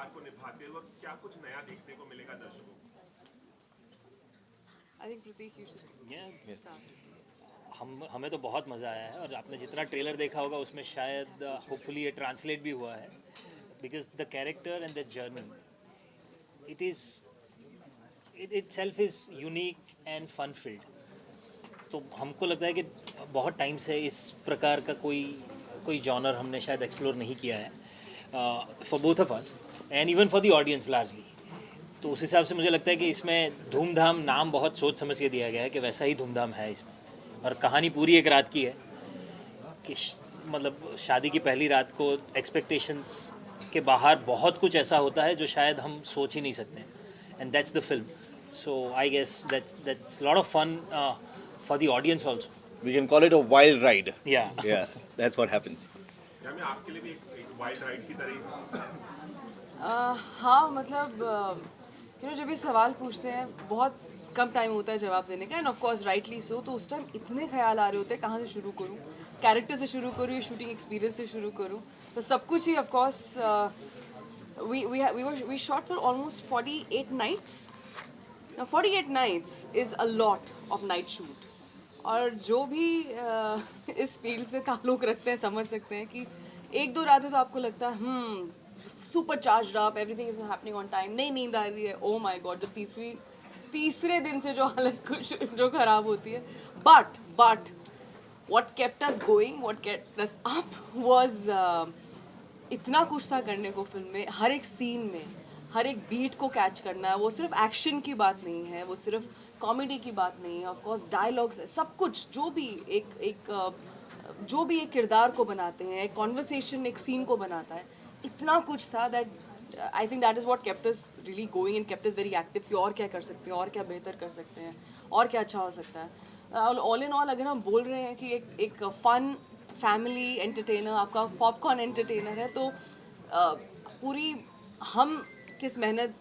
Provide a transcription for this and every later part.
किरदार को निभाते हो और क्या कुछ नया देखने को मिलेगा दर्शकों को? I think Pratik, you should start. हमें तो बहुत मज़ा आया है और आपने जितना ट्रेलर देखा होगा उसमें शायद होपफुली ये ट्रांसलेट भी हुआ है because the character and the journey it is itself is unique and fun field. तो हमको लगता है कि बहुत टाइम से इस प्रकार का कोई जॉनर हमने शायद एक्सप्लोर नहीं किया है for both of us and even for the audience largely. तो उस हिसाब से मुझे लगता है कि इसमें धूमधाम नाम बहुत सोच समझ के दिया गया है कि वैसा ही धूमधाम है इसमें। और कहानी पूरी एक रात की है कि मतलब शादी की पहली रात को एक्सपेक्टेशंस के बाहर बहुत कुछ ऐसा होता है जो शायद हम सोच ही नहीं सकते and that's the film. So I guess that's lot of fun for the audience also. We can call it a wild ride. Yeah. Yeah, that's what happens. या मैं आपके लिए भी एक वाइल्ड राइड की तरह हाँ मतलब जब ये सवाल पूछते हैं बहुत कम टाइम होता है जवाब देने का end of course rightly so. तो उस टाइम इतने ख्याल आ रहे होते हैं कहाँ से शुरू करूँ, कैरेक्टर से शुरू करूँ या शूटिंग एक्सपीरियंस से शुरू करूँ। तो सब कुछ ही of course we shot for almost 48 nights. Now 48 nights is a lot of night shoot. और जो भी इस फील्ड से ताल्लुक़ रखते हैं समझ सकते हैं कि एक दो रातें तो आपको लगता है super charged up, everything is happening on time, नहीं नींद आ रही है, ओ माय गॉड। जो तीसरे दिन से जो हालत कुछ जो ख़राब होती है, but what kept us going, what kept us up was इतना कुछ था करने को फिल्म में। हर एक सीन में हर एक बीट को कैच करना है। वो सिर्फ एक्शन की बात नहीं है, वो सिर्फ कॉमेडी की बात नहीं है, ऑफ कोर्स डायलॉग्स है, सब कुछ जो भी एक किरदार को बनाते हैं, एक कॉन्वर्सेशन एक सीन को बनाता है, इतना कुछ था that I think that is what kept us really going and kept us very active कि और क्या कर सकते हैं, और क्या बेहतर कर सकते हैं, और क्या अच्छा हो सकता है। ऑल इन ऑल अगर हम बोल रहे हैं कि एक फन फैमिली एंटरटेनर, आपका पॉपकॉर्न एंटरटेनर है, तो पूरी हम किस मेहनत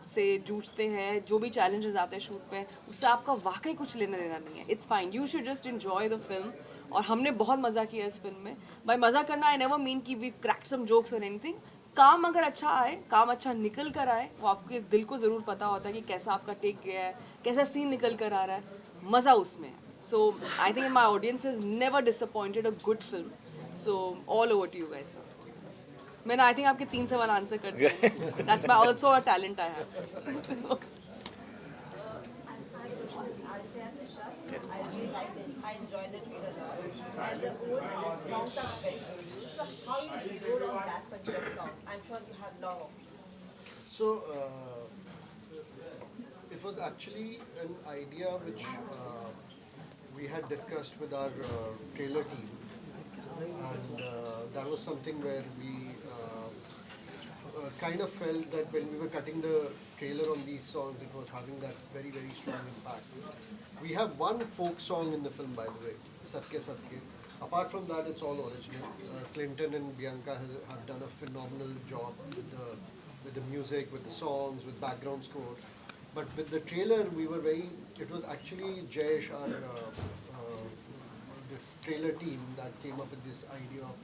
से जूझते हैं, जो भी चैलेंजेस आते हैं शूट पे, उससे आपका वाकई कुछ लेना देना नहीं है। It's fine, you should just enjoy the film. और हमने बहुत मज़ा किया इस फिल्म में। बाय मज़ा करना आई नेवर मीन कि वी क्रैक्ड सम जोक्स और एनीथिंग। काम अगर अच्छा आए, काम अच्छा निकल कर आए, वो आपके दिल को ज़रूर पता होता है कि कैसा आपका टेक गया है, कैसा सीन निकल कर आ रहा है, मज़ा उसमें है। So I think my audience is never disappointed a good film. So all over to you guys. मैंने आई थिंक आपके 3 सवाल आंसर कर दिए। That's my also a talent I have. Yes. I really liked it. I enjoyed the trailer a lot. And the old songs are very good. So how did you go on that particular song? I'm sure you have long opinions. So it was actually an idea which we had discussed with our trailer team, and that was something where we kind of felt that when we were cutting the trailer on these songs, it was having that very, very strong impact. We have one folk song in the film, by the way, Satke Satke. Apart from that, it's all original. Clinton and Bianca have done a phenomenal job with the music, with the songs, with background score. But with the trailer, it was actually Jayesh, the trailer team, that came up with this idea of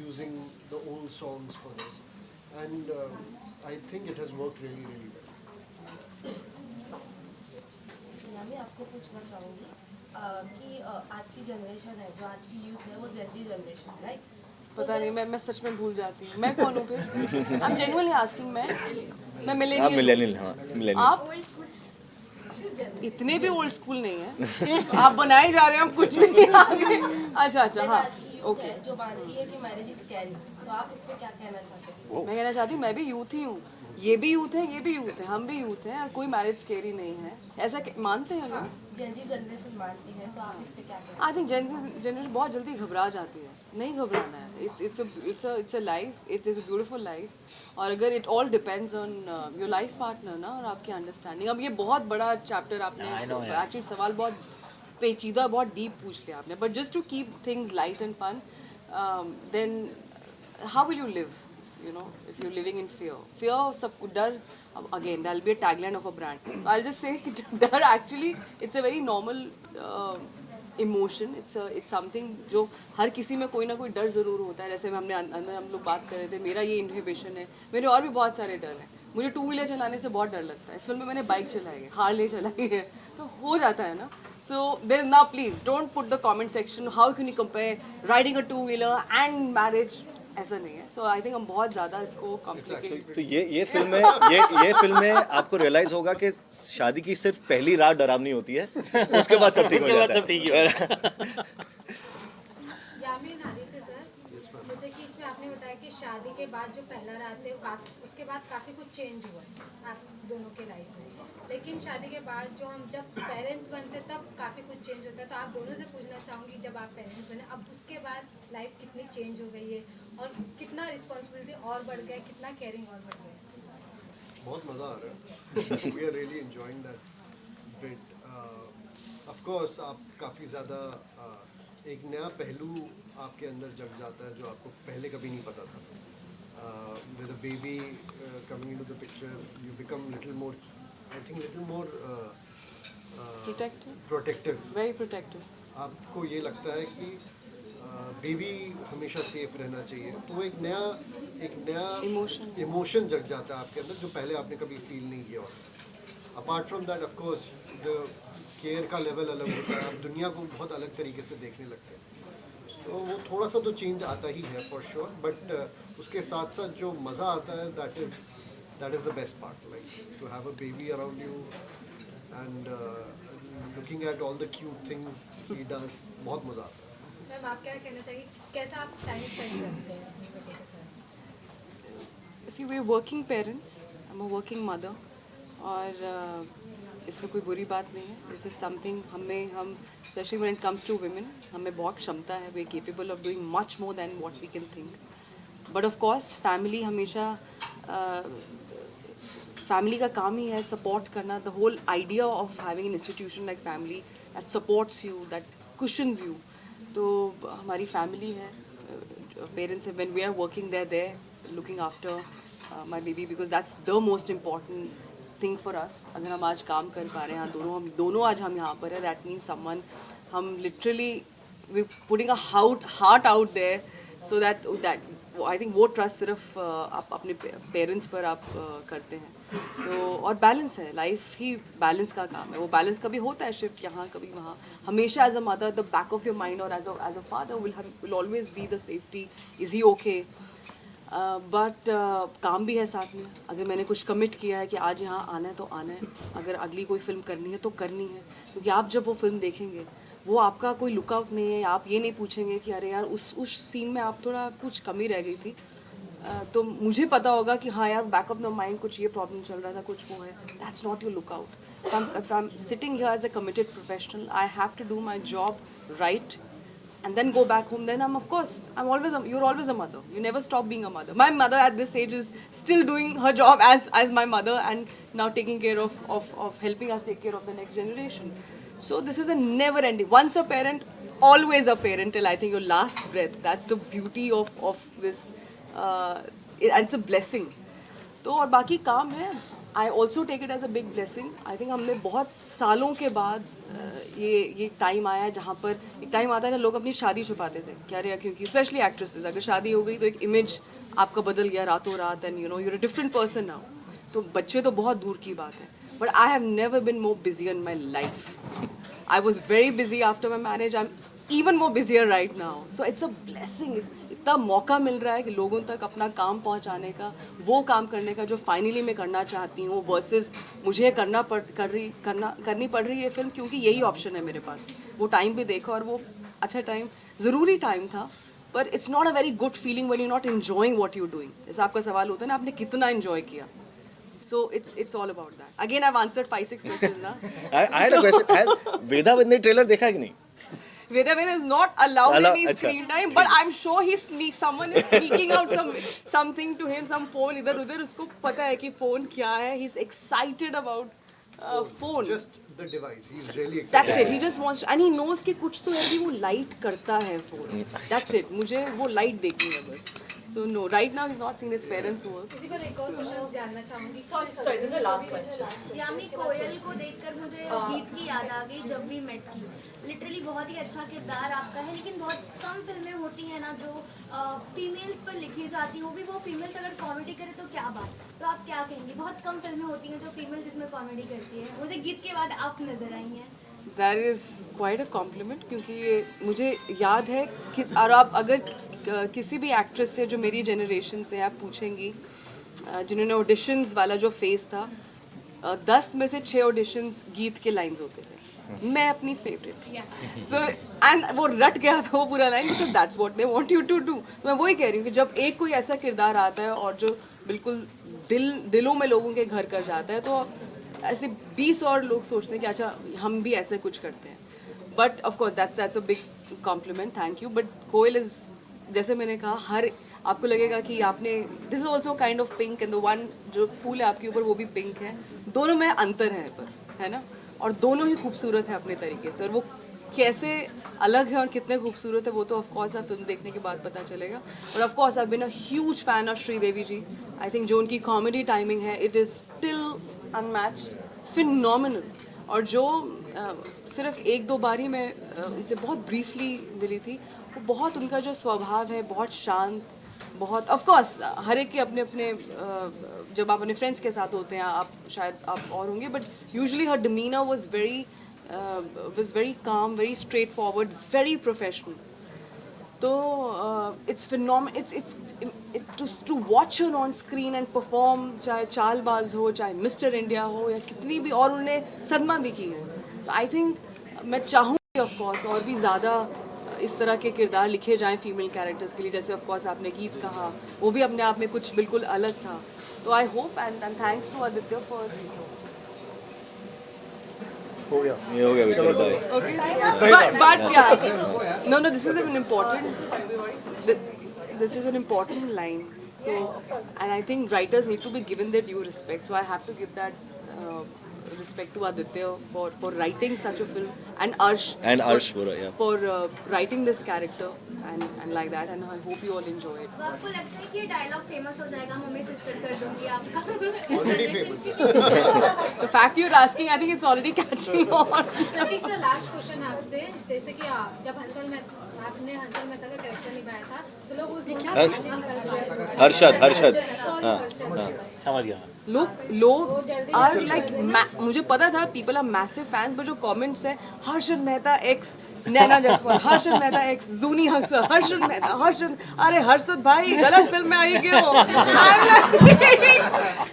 using the old songs for this. And I think it has worked really, really well. मैं आपसे पूछना चाहूँगी कि आज की generation है, जो आज की यूथ है, वो जेन ज़ी जनरेशन, राइट? पता नहीं, मैं सच में भूल जाती हूँ। मैं कौन हूँ फिर? I am genuinely asking. मैं मिलेनियल। हाँ, मिलेनियल। आप इतने भी ओल्ड स्कूल नहीं है। आप बनाए जा रहे हैं, हम कुछ भी नहीं आगे। अच्छा हाँ, ओके। जो मानती है कि मैरिज इज स्कैरी, तो आप इस पे क्या कहना चाहते हैं? मैं कहना चाहती हूँ, मैं भी यूथ ही हूँ, ये भी यूथ है, ये भी यूथ है, हम भी यूथ हैं, और कोई मैरिज स्केरी नहीं है, ऐसा मानते हैं लोग। जेन ज़ी जनरेशन मानती है, तो आप इस पे क्या कहना? आई थिंक जनरेशन बहुत जल्दी घबरा जाती है। नहीं घबराना है। It's a life, it's a beautiful life. और अगर it all depends on your life partner ना, और आपकी अंडरस्टैंडिंग। अब ये बहुत बड़ा चैप्टर आपने एक्चुअली सवाल बहुत पेचीदा, बहुत डीप पूछ लिया आपने। But just to keep things light and fun, then how will you live? You know, if you're living in fear, डर, again, that'll be a tagline of a brand. So I'll just say, डर actually, it's a very normal emotion, it's something जो हर किसी में कोई ना कोई डर ज़रूर होता है. जैसे हमने अंदर हम लोग बात कर रहे थे, मेरा ये इनहिबिशन है, मेरे और भी बहुत सारे डर हैं. मुझे 2 व्हीलर चलाने से बहुत डर लगता है. इस फिल्म में मैंने बाइक चलाई है, हार्ले चलाई है, तो हो जाता है ना. So there now please don't put the comment section how can you compare riding a 2 wheeler and marriage. ऐसा नहीं है. सो आई थिंक हम बहुत ज़्यादा इसको कॉम्प्लिकेट. तो ये फिल्म में ये फिल्म में आपको रियलाइज होगा कि शादी की सिर्फ पहली रात डरावनी होती है, उसके बाद सब ठीक हो उसके बाद जाता सब ठीक ही होता है. यामिन आदित्य सर, जैसे कि इसमें आपने बताया कि शादी के बाद जो पहला रात है उसके बाद काफ़ी कुछ चेंज हुआ है आप दोनों के लाइफ में, लेकिन शादी के बाद जो हम जब पेरेंट्स बनते तब काफ़ी कुछ चेंज होता है. तो आप दोनों से पूछना चाहूँगी, जब आप पेरेंट्स बने अब उसके बाद लाइफ कितनी चेंज हो गई है और कितना रिस्पॉन्सिबिलिटी और बढ़ गया, कितना केयरिंग और बढ़ गया. बहुत मज़ा आ रहा है. We are really enjoying that bit. Of course आप काफ़ी ज़्यादा एक नया पहलू आपके अंदर जग जाता है जो आपको पहले कभी नहीं पता था. With a baby coming into the picture, you become little more, I think, little more protective. Very protective. आपको ये लगता है कि बेबी हमेशा सेफ रहना चाहिए, तो एक नया इमोशन जग जाता है आपके अंदर जो पहले आपने कभी फील नहीं किया होता. Apart from that of course the care का लेवल अलग होता है. आप दुनिया को बहुत अलग तरीके से देखने लगते हैं, तो वो थोड़ा सा तो चेंज आता ही है फॉर श्योर. बट उसके साथ साथ जो मज़ा आता है that is the best part. Like to have a baby around you and looking at all the cute things he does. बहुत मज़ा आता है. मैम आप क्या कहना चाहिए, कैसा आप टाइम स्पेंड करते हैं अपने बेटे के साथ? See, we're working parents. I'm a working mother. और इसमें कोई बुरी बात नहीं है. दिस इज़ समथिंग हम specially when it comes to women, हमें बहुत क्षमता है. We are capable of doing much more than what we can think. But of course family हमेशा फैमिली का काम ही है सपोर्ट करना. The whole idea of having an institution like family that supports you, that cushions you. तो हमारी family है, parents है. When we are working there looking after my baby, because that's the most important thing for us. अगर हम आज काम कर पा रहे हैं हम दोनों आज हम यहाँ पर है, दैट मीन्स समवन, हम literally we putting a heart out there, so that I think वो ट्रस्ट सिर्फ आप अपने पेरेंट्स पर आप करते हैं. तो और बैलेंस है, लाइफ ही बैलेंस का काम है. वो बैलेंस कभी होता है शिफ्ट यहाँ कभी वहाँ. हमेशा as a mother the back of your mind और as a father will always be the safety, is he okay. But काम भी है साथ में. अगर मैंने कुछ कमिट किया है कि आज यहाँ आना है तो आना है. अगर अगली कोई फिल्म करनी है तो करनी है, क्योंकि आप जब वो फिल्म देखेंगे वो आपका कोई लुकआउट नहीं है. आप ये नहीं पूछेंगे कि अरे यार उस सीन में आप थोड़ा कुछ कमी रह गई थी. तो मुझे पता होगा कि हाँ यार बैक ऑफ द माइंड कुछ ये प्रॉब्लम चल रहा था, कुछ वो है. That's not your lookout. If I'm sitting here as a committed professional, I have to do my job right and then go back home. Then you're always a mother. You never stop being a mother. My mother at this age is still doing her job as my mother and now taking care of helping us take care of the next generation. So this is a never ending. Once a parent, always a parent till I think your last breath. That's the beauty of this. And it's a blessing. तो और बाकी काम है. I also take it as a big blessing. I think हमने बहुत सालों के बाद ये टाइम आया है जहाँ पर एक टाइम आता है ना लोग अपनी शादी छुपाते थे क्या रे, क्योंकि स्पेशली एक्ट्रेसेस अगर शादी हो गई तो एक इमेज आपका बदल गया रातों रात and you know you're a different person now. तो बच्चे तो बहुत दूर की बात है. But I have never been more busy in my life. I was very busy after my marriage. I am even more busier right now. So it's a blessing. इतना मौका मिल रहा है कि लोगों तक अपना काम पहुंचाने का, वो काम करने का जो फाइनली मैं करना चाहती हूँ, वर्सेस मुझे करनी पड़ रही है फिल्म क्योंकि यही ऑप्शन है मेरे पास. वो टाइम भी देखो और वो अच्छा टाइम, ज़रूरी टाइम था. पर it's not a very good feeling when you not enjoying what you doing. जैसे आपका सवाल होता है ना आपने कितना एंजॉय किया. So it's all about that. Again, I've answered 5-6 questions now. I had a question. Has Veda ने ट्रेलर देखा कि नहीं? Veda is not allowed any screen time, but I'm sure someone is sneaking out something to him, some phone इधर उधर. उसको पता है कि phone क्या है. He's excited about phone. Just the device. He's really excited. That's it. He just wants to, and he knows कि कुछ तो है कि वो light करता है phone. That's it. मुझे वो light देखनी है बस. So no, right now he's not seen his parents work. इसी पर एक और क्वेश्चन जानना चाहूंगी। Sorry, this is the last question. यामी कोयल को देखकर मुझे गीत की याद आ गई, जब वी मेट की। लिटरली बहुत ही अच्छा किरदार आपका है, लेकिन बहुत कम फिल्में होती हैं ना जो फीमेल्स पर लिखी जाती हैं, वो भी वो फीमेल्स अगर कॉमेडी करे तो क्या बात। तो आप क्या कहेंगे? बहुत कम फिल्में होती हैं जो फीमेल जिसमें कॉमेडी करती है। मुझे गीत के बाद आप नजर आई हैं। That is quite a compliment, क्योंकि ये मुझे याद है कि और आप अगर किसी भी एक्ट्रेस से जो मेरी जनरेशन से आप पूछेंगी जिन्होंने ऑडिशंस वाला जो फेस था, 10 में से 6 ऑडिशंस गीत के लाइंस होते थे। मैं अपनी फेवरेट सो एंड वो रट गया था वो पूरा line, because that's what they want you to do. तो मैं वही कह रही हूँ कि जब एक कोई ऐसा किरदार आता है और जो बिल्कुल दिलों में लोगों के घर कर जाता है, तो ऐसे 20 और लोग सोचते हैं कि अच्छा हम भी ऐसे कुछ करते हैं। But of course that's a big compliment, thank you. But Koel is, जैसे मैंने कहा, हर आपको लगेगा कि आपने this is also kind of pink and the one जो फूल है आपके ऊपर वो भी पिंक है। दोनों में अंतर है पर, है ना, और दोनों ही खूबसूरत है अपने तरीके से। और वो कैसे अलग है और कितने खूबसूरत है वो तो ऑफ कोर्स आप फिल्म देखने के बाद पता चलेगा। और of course I been a huge fan of Sridevi ji. I think जो उनकी कॉमेडी टाइमिंग है, it is still unmatched, phenomenal. और जो सिर्फ 1-2 बार ही मैं उनसे बहुत ब्रीफली मिली थी, वो बहुत उनका जो स्वभाव है बहुत शांत, बहुत ऑफ कोर्स हर एक के अपने अपने जब आप अपने फ्रेंड्स के साथ होते हैं आप शायद आप और होंगे, but usually her demeanour was very calm, very straightforward, very professional. तो it's it's to watch her on screen and perform, चाहे चालबाज हो, चाहे मिस्टर इंडिया हो, या कितनी भी, और उन्हें सदमा भी की है। सो आई थिंक मैं चाहूँगी ऑफ कोर्स और भी ज़्यादा इस तरह के किरदार लिखे जाएं फीमेल कैरेक्टर्स के लिए। जैसे ऑफ कोर्स आपने गीत कहा, वो भी अपने आप में कुछ बिल्कुल अलग था। तो I hope and thanks to Aditya for हो गया। ये हो गया विचल भाई। Okay, but yeah, no, this is an important line. So, and I think writers need to be given their due respect. So I have to give that respect to Aditya for writing such a film, and Arsh for writing this character and like that. And I hope you all enjoy it. तो आपको लगता है कि ये dialogue famous हो जाएगा, mummy sister कर दूंगी आपका? Already famous. The fact you're asking, I think it's already catching on. Pratik sir, last question आपसे। जैसे कि जब आपने हंसल मेहता का कैरेक्टर निभाया था, तो लोग उस जोन से बाहर नहीं निकल पाए। हर्षद समझ गया। लोग आर लाइक, मुझे पता था people are massive fans, but जो कमेंट्स है हर्षद मेहता एक्स नैना जायसवाल, हर्षद मेहता एक्स जूनी हंसल, हर्षद मेहता, हर्षद, अरे हर्षद भाई गलत फिल्म में आई क्यों?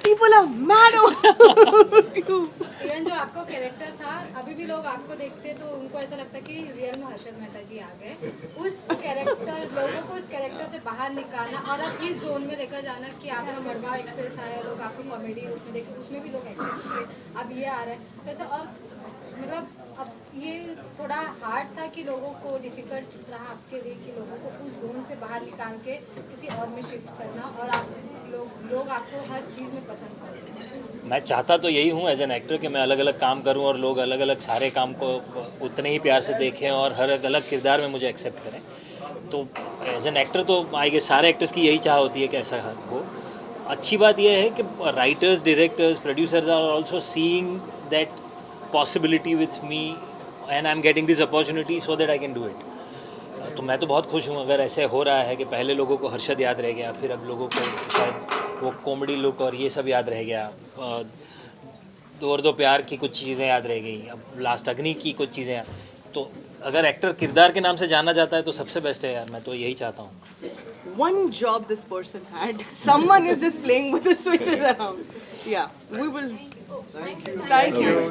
People are mad over you. Even जो आपका कैरेक्टर था, अभी भी लोग आपको देखते तो उनको ऐसा लगता है कि रियल में हर्षद मेहता जी आ गए। उस कैरेक्टर, लोगों को उस कैरेक्टर से बाहर निकालना और अब इस जोन में लेकर जाना कि आपका मड़गांव एक्सप्रेस आया, लोग आपको कॉमेडी रूप में देखे, उसमें भी लोग एक्सेप्ट किए, अब ये आ रहा है तो ऐसा। और मतलब अब ये थोड़ा हार्ड था कि लोगों को डिफिकल्ट रहा आपके लिए कि लोगों को उस जोन से बाहर निकाल के किसी और में शिफ्ट करना, और आप लोग आपको हर चीज़ में पसंद करते हैं। मैं चाहता तो यही हूँ एज एन एक्टर कि मैं अलग अलग काम करूँ और लोग अलग अलग सारे काम को उतने ही प्यार से देखें और हर अलग किरदार में मुझे एक्सेप्ट करें। तो एज एन एक्टर तो आई गेस सारे एक्टर्स की यही चाह होती है कि ऐसा हो। अच्छी बात यह है कि writers, directors, producers are also seeing that possibility with me and I am getting this opportunity so that I can do it. तो मैं तो बहुत खुश हूँ अगर ऐसे हो रहा है कि पहले लोगों को हर्षद याद रह गया, फिर अब लोगों को शायद वो कॉमेडी लुक और ये सब याद रह गया, दो प्यार की कुछ चीज़ें याद रह गई, अब लास्ट अग्नि की कुछ चीज़ें। तो अगर एक्टर किरदार के नाम से जाना जाता है तो सबसे बेस्ट है यार, मैं तो यही चाहता हूँ। One job this person had. Someone is just playing with the switches around. Yeah, we will. Thank you.